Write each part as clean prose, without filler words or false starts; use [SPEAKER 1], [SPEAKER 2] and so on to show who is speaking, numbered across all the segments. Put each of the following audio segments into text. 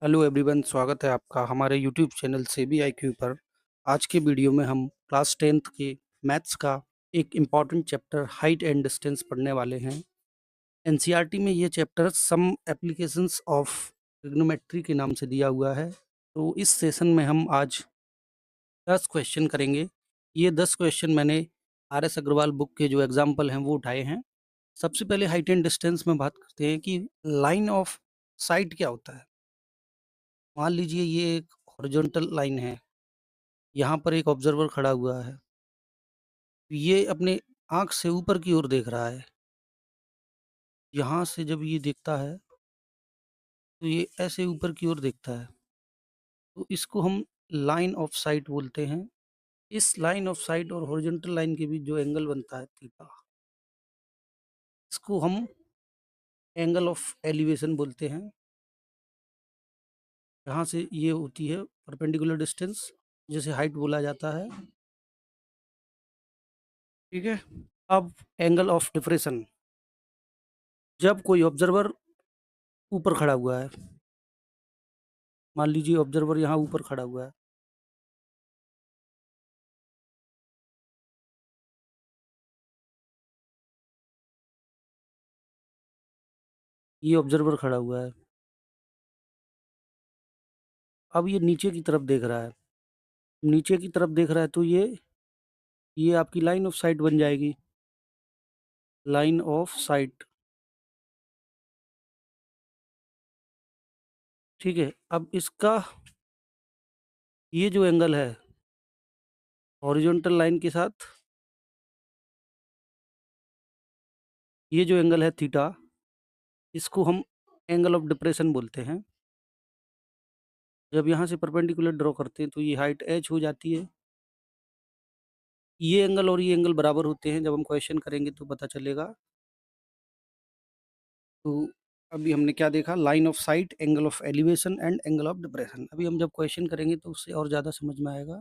[SPEAKER 1] Hello everyone, स्वागत है आपका हमारे यूट्यूब चैनल से बी आई क्यू पर। आज के वीडियो में हम क्लास 10th के मैथ्स का एक important chapter height and distance पढ़ने वाले हैं। एनसीईआरटी में ये chapter some applications of trigonometry के नाम से दिया हुआ है। तो इस सेशन में हम आज 10 क्वेश्चन करेंगे। ये 10 क्वेश्चन मैंने आर एस अग्रवाल बुक के जो एग्जाम्पल हैं वो उठाए हैं। सबसे पहले हाइट एंड डिस्टेंस में बात करते हैं कि लाइन ऑफ साइट क्या होता है। मान लीजिए ये एक हॉरिजॉन्टल लाइन है, यहाँ पर एक ऑब्जर्वर खड़ा हुआ है, ये अपने आँख से ऊपर की ओर देख रहा है। यहाँ से जब ये देखता है, तो ये ऐसे ऊपर की ओर देखता है, तो इसको हम लाइन ऑफ साइट बोलते हैं। इस लाइन ऑफ साइट और हॉरिजॉन्टल लाइन के बीच जो एंगल बनता है थीटा, इसको हम एंगल ऑफ एलिवेशन बोलते हैं। यहाँ से ये होती है परपेंडिकुलर डिस्टेंस, जिसे हाइट बोला जाता है। ठीक है। अब एंगल ऑफ डिप्रेशन, जब कोई ऑब्जर्वर ऊपर खड़ा हुआ है, मान लीजिए ऑब्जर्वर यहाँ ऊपर खड़ा हुआ है, ये ऑब्जर्वर खड़ा हुआ है, अब ये नीचे की तरफ देख रहा है। नीचे की तरफ देख रहा है तो ये आपकी लाइन ऑफ साइट बन जाएगी। लाइन ऑफ साइट, ठीक है। अब इसका ये जो एंगल है हॉरिजॉन्टल लाइन के साथ, ये जो एंगल है थीटा, इसको हम एंगल ऑफ डिप्रेशन बोलते हैं। जब यहाँ से परपेंडिकुलर ड्रॉ करते हैं तो ये हाइट एच हो जाती है। ये एंगल और ये एंगल बराबर होते हैं, जब हम क्वेश्चन करेंगे तो पता चलेगा। तो अभी हमने क्या देखा, line of site, angle of elevation and angle of depression. अभी हम जब क्वेश्चन करेंगे तो उससे और ज़्यादा समझ में आएगा।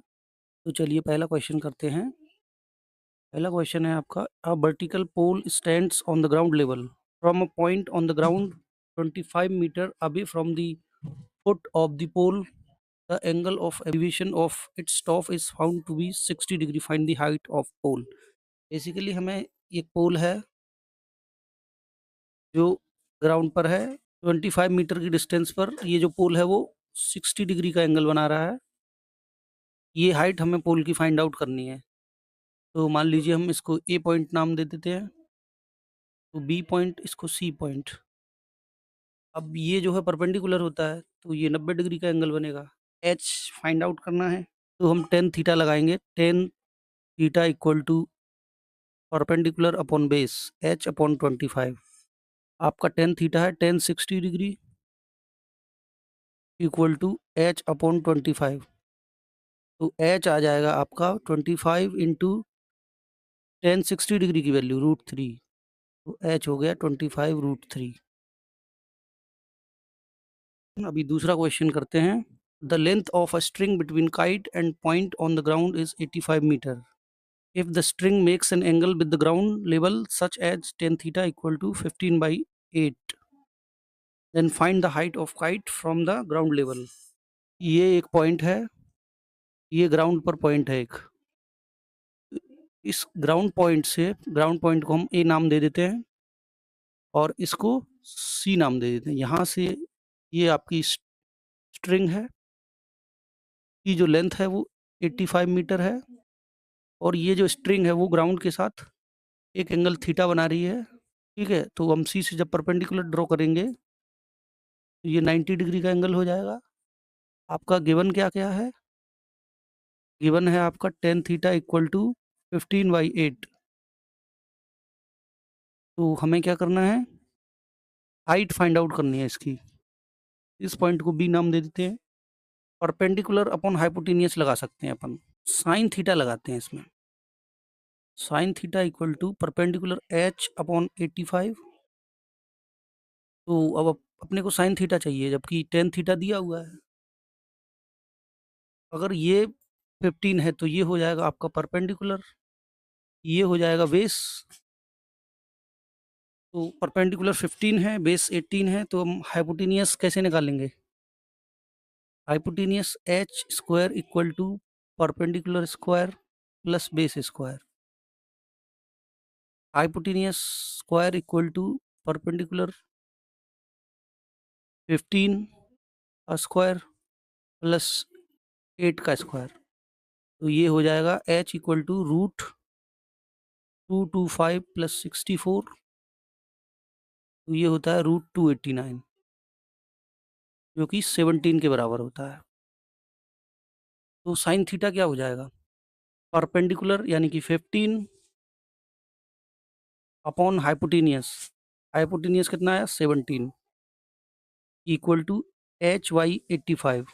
[SPEAKER 1] तो चलिए पहला क्वेश्चन करते हैं। पहला क्वेश्चन है आपका, a vertical pole stands on the ground level from a point on the ground 25 metre away from the foot of the pole, the angle of elevation of its top is found to be 60 degree, find the height of pole. Basically हमें एक पोल है जो ground पर है, 25 metre की distance पर ये जो पोल है वो 60 डिग्री का एंगल बना रहा है। ये हाइट हमें पोल की फाइंड आउट करनी है। तो मान लीजिए हम इसको ए पॉइंट नाम दे देते हैं, तो बी पॉइंट, इसको सी पॉइंट। अब ये जो है परपेंडिकुलर होता है तो ये 90 डिग्री का एंगल बनेगा। एच फाइंड आउट करना है तो हम टेन थीटा लगाएंगे। Tan theta equal to perpendicular upon base H upon 25। आपका टेन थीटा है tan 60 degree equal to H upon 25। तो एच आ जाएगा आपका 25 इंटू टेन 60 डिग्री की वैल्यू √3। तो एच हो गया 25 √3। अभी दूसरा क्वेश्चन करते हैं। The length of a string between kite and point on the ground is 85 metre. If the string makes an angle with the ground level such as tan theta equal to 15/8, then find the height of kite from the ground level. ये एक point है, ये ground पर point है एक। इस ground point को हम ए नाम दे देते हैं और इसको सी नाम दे देते हैं। यहाँ से ये आपकी स्ट्रिंग है, की जो लेंथ है वो 85 मीटर है, और ये जो स्ट्रिंग है वो ग्राउंड के साथ एक एंगल थीटा बना रही है। ठीक है, तो हम सी से जब परपेंडिकुलर ड्रॉ करेंगे तो ये 90 डिग्री का एंगल हो जाएगा। आपका गिवन क्या क्या है, गिवन है आपका टेन थीटा इक्वल टू 15/8। तो हमें क्या करना है, हाइट फाइंड आउट करनी है इसकी। इस पॉइंट को बी नाम दे देते हैं। परपेंडिकुलर अपॉन हाइपोटेनियस लगा सकते हैं अपन, साइन थीटा लगाते हैं इसमें। Sine theta equal to perpendicular H upon 85। तो अब अपने को साइन थीटा चाहिए जबकि टेन थीटा दिया हुआ है। अगर ये 15 है तो ये हो जाएगा आपका परपेंडिकुलर, ये हो जाएगा बेस। तो परपेंडिकुलर 15 है, बेस 18 है, तो हम हाइपोटेनियस कैसे निकालेंगे, hypotenuse H square equal to perpendicular square plus base square. Hypotenuse square equal to perpendicular 15 का स्क्वायर प्लस 8 का स्क्वायर। तो ये हो जाएगा h equal to root 225 plus 64। तो ये होता है रूट 289 जो कि 17 के बराबर होता है। तो साइन थीटा क्या हो जाएगा? परपेंडिकुलर यानी कि 15 अपॉन हाइपोटेनियस। हाइपोटेनियस कितना है? 17 इक्वल टू एच वाई 85।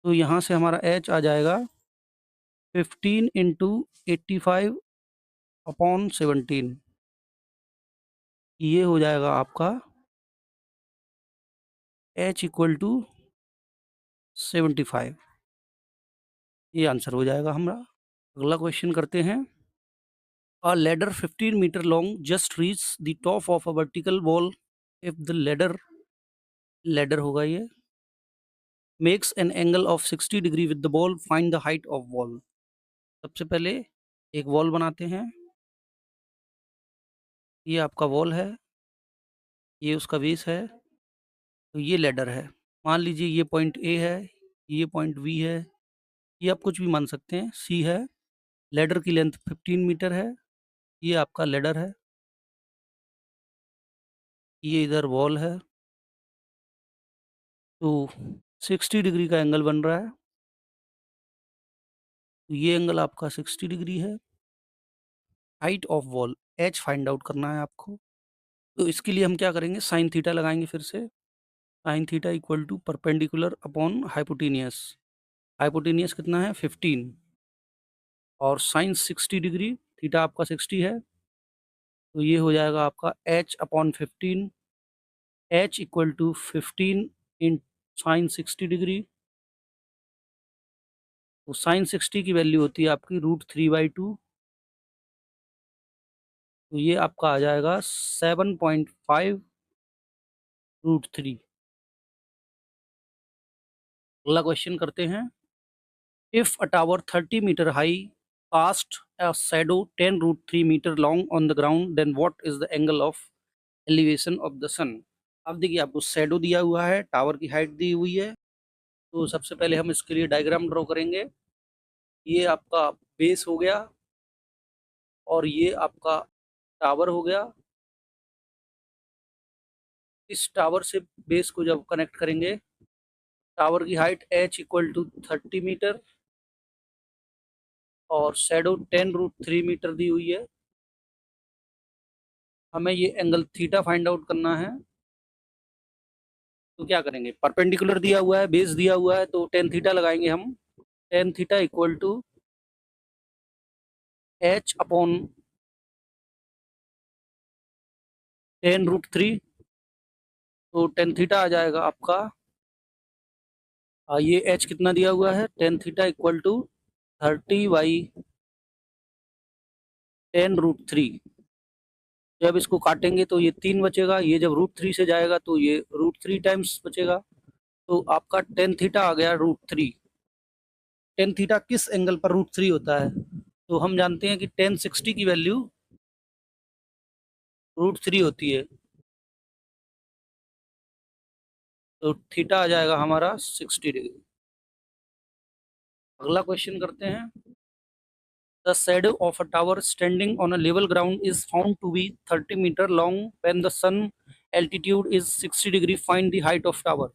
[SPEAKER 1] तो यहाँ से हमारा h आ जाएगा 15 इंटू 85 अपॉन 17। ये हो जाएगा आपका h इक्वल टू 75। ये आंसर हो जाएगा हमारा। अगला क्वेश्चन करते हैं। A ladder 15 meter long just reaches the top of a vertical wall if the ladder होगा ये, makes an angle of 60 degree with the ball, find the height of wall। सबसे पहले एक वॉल बनाते हैं। ये आपका वॉल है, ये उसका बेस है, तो ये लैडर है। मान लीजिए ये पॉइंट ए है, ये पॉइंट बी है, ये आप कुछ भी मान सकते हैं, सी है। लैडर की लेंथ 15 मीटर है। ये आपका लैडर है, ये इधर वॉल है। तो 60 डिग्री का एंगल बन रहा है। तो ये एंगल आपका 60 डिग्री है। Height of wall H find out करना है आपको। तो इसके लिए हम क्या करेंगे? साइन थीटा लगाएंगे फिर से। Sine theta equal to perpendicular upon hypotenuse. Hypotenuse कितना है? 15 और साइन 60 डिग्री, थीटा आपका 60 है। तो ये हो जाएगा आपका h upon 15। h equal to 15 in sine 60 degree. तो साइन 60 की वैल्यू होती है आपकी √3/2। तो ये आपका आ जाएगा 7.5√3। अगला क्वेश्चन करते हैं। If a tower 30 metre high cast a shadow 10√3 metre long on the ground, then what is the angle of elevation of the sun. अब देखिए आपको शैडो दिया हुआ है, टावर की हाइट दी हुई है। तो सबसे पहले हम इसके लिए डायग्राम ड्रॉ करेंगे। ये आपका बेस हो गया और ये आपका टावर हो गया। इस टावर से बेस को जब कनेक्ट करेंगे, टावर की height h equal to 30 metre और शैडो 10√3 मीटर दी हुई है। हमें ये एंगल थीटा फाइंड आउट करना है। तो क्या करेंगे? परपेंडिकुलर दिया हुआ है, बेस दिया हुआ है, तो टेन थीटा लगाएंगे हम। Tan theta equal to h upon 10√3। तो टेन थीटा आ जाएगा आपका, ये h कितना दिया हुआ है? Tan theta equal to 30/10√3। जब इसको काटेंगे तो ये 3 बचेगा, ये जब √3 से जाएगा तो ये √3 टाइम्स बचेगा। तो आपका टेन थीटा आ गया √3। टेन थीटा किस एंगल पर √3 होता है? तो हम जानते हैं कि टेन 60 की वैल्यू √3 होती है। तो थीटा आ जाएगा हमारा 60 डिग्री। अगला क्वेश्चन करते हैं। The shadow of a tower standing on a level ground is found to be 30 metre long when the sun altitude is 60 degree, find the height of tower.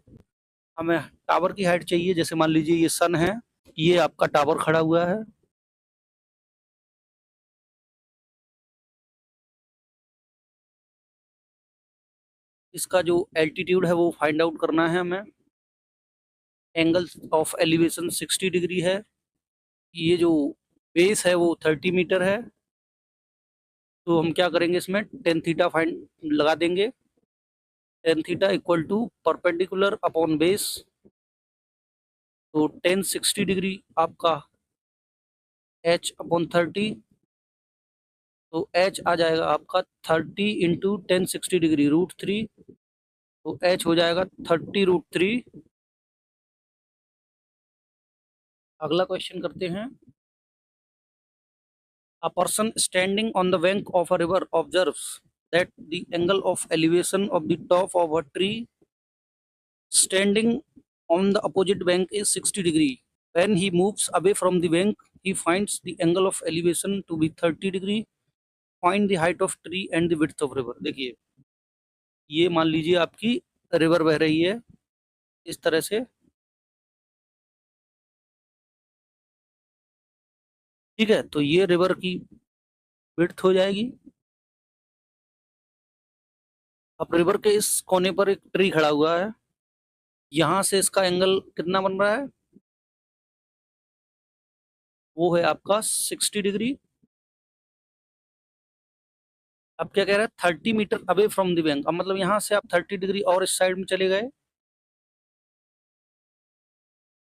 [SPEAKER 1] हमें tower की height चाहिए। जैसे मान लीजिए ये सन है, ये आपका टावर खड़ा हुआ है। इसका जो एल्टीट्यूड है वो फाइंड आउट करना है हमें। एंगल ऑफ एलिवेशन 60 डिग्री है। ये जो बेस है वो 30 मीटर है। तो हम क्या करेंगे? इसमें टेन थीटा फाइंड लगा देंगे। Tan theta equal to perpendicular upon base. तो टेन 60 डिग्री आपका h अपॉन 30। तो h आ जाएगा आपका 30 इंटू 1060 डिग्री √3। तो h हो जाएगा 30√3। अगला क्वेश्चन करते हैं। A person standing on the bank of a river observes that the angle of elevation of the top of a tree standing on the opposite bank is 60 degree. When he moves away from the bank, he finds the angle of elevation to be 30 degree. Find the height of tree and the width of river. देखिए, ये मान लीजिए आपकी river बह रही है इस तरह से, ठीक है। तो ये रिवर की विड्थ हो जाएगी। अब रिवर के इस कोने पर एक ट्री खड़ा हुआ है, यहाँ से इसका एंगल कितना बन रहा है, वो है आपका 60 डिग्री। अब क्या कह रहा है, 30 metre away from the bank. अब मतलब यहाँ से आप 30 डिग्री और इस साइड में चले गए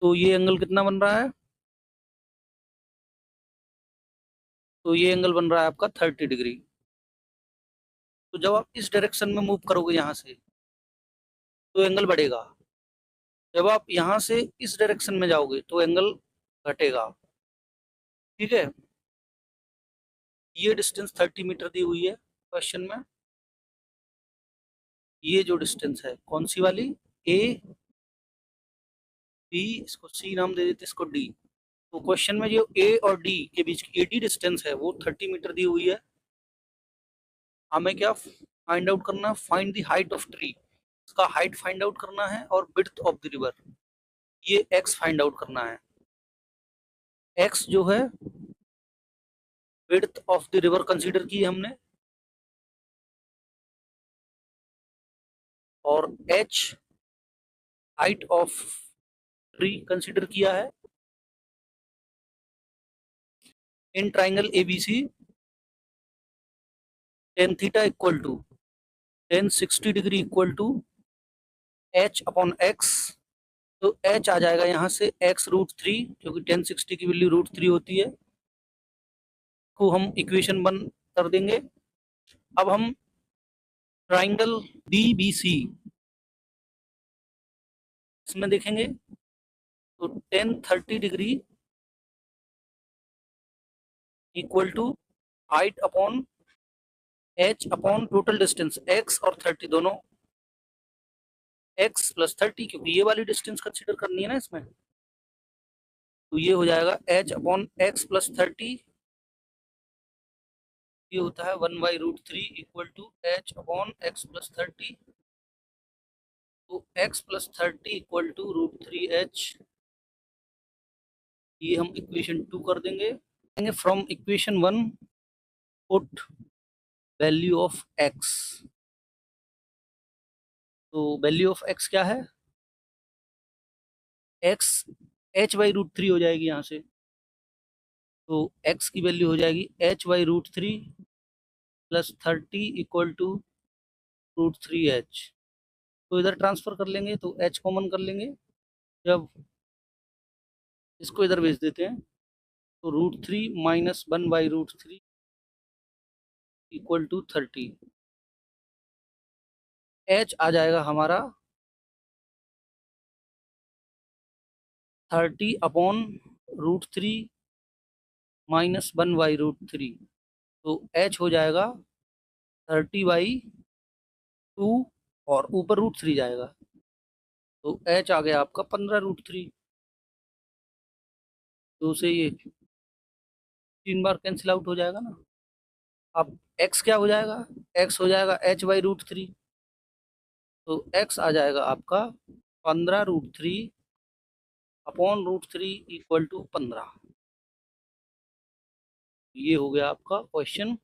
[SPEAKER 1] तो ये एंगल कितना बन रहा है, तो ये एंगल बन रहा है आपका 30 डिग्री। तो जब आप इस डायरेक्शन में मूव करोगे यहाँ से तो एंगल बढ़ेगा, जब आप यहाँ से इस डायरेक्शन में जाओगे तो एंगल घटेगा, ठीक है। ये डिस्टेंस 30 मीटर दी हुई है क्वेश्चन में। ये जो डिस्टेंस है कौन सी वाली, ए बी, इसको सी नाम दे देते, इसको डी। तो क्वेश्चन में जो ए और डी के बीच की एडी डिस्टेंस है वो 30 मीटर दी हुई है। हमें क्या फाइंड आउट करना है, find the height of tree, इसका हाइट फाइंड आउट करना है, और विड्थ ऑफ द रिवर ये एक्स फाइंड आउट करना है। एक्स जो है width of the river consider की हमने, और H height of tree consider किया है। In triangle ABC tan theta equal to tan 60 degree equal to H upon X. तो एच आ जाएगा यहाँ से x√3, क्योंकि tan 60 की वैल्यू √3 होती है, को हम इक्वेशन 1 कर देंगे। अब हम ट्राइंगल DBC इसमें देखेंगे तो tan 30 degree equal to height upon H upon total distance x और 30 दोनों, x प्लस 30, क्योंकि ये वाली डिस्टेंस कंसीडर करनी है ना इसमें। तो ये हो जाएगा h अपॉन एक्स प्लस 30, ये होता है 1/√3 equal to H upon X plus 30। तो x plus 30 equal to √3h, ये हम इक्वेशन 2 कर देंगे। From equation 1 put value of x। तो वैल्यू ऑफ x क्या है, x h/√3 हो जाएगी यहाँ से। तो x की वैल्यू हो जाएगी h/√3 plus 30 equal to √3h। तो इधर ट्रांसफर कर लेंगे तो h कॉमन कर लेंगे, जब इसको इधर भेज देते हैं तो √3 माइनस 1/√3 इक्वल टू 30। h आ जाएगा हमारा 30 अपॉन √3 माइनस 1/√3। तो h हो जाएगा 30/2 और ऊपर √3 जाएगा, तो h आ गया आपका 15√3। तो से ये 3 बार कैंसिल आउट हो जाएगा ना। अब x क्या हो जाएगा, x हो जाएगा h/√3। तो x आ जाएगा आपका 15√3 अपॉन √3 इक्वल टू 15। ये हो गया आपका क्वेश्चन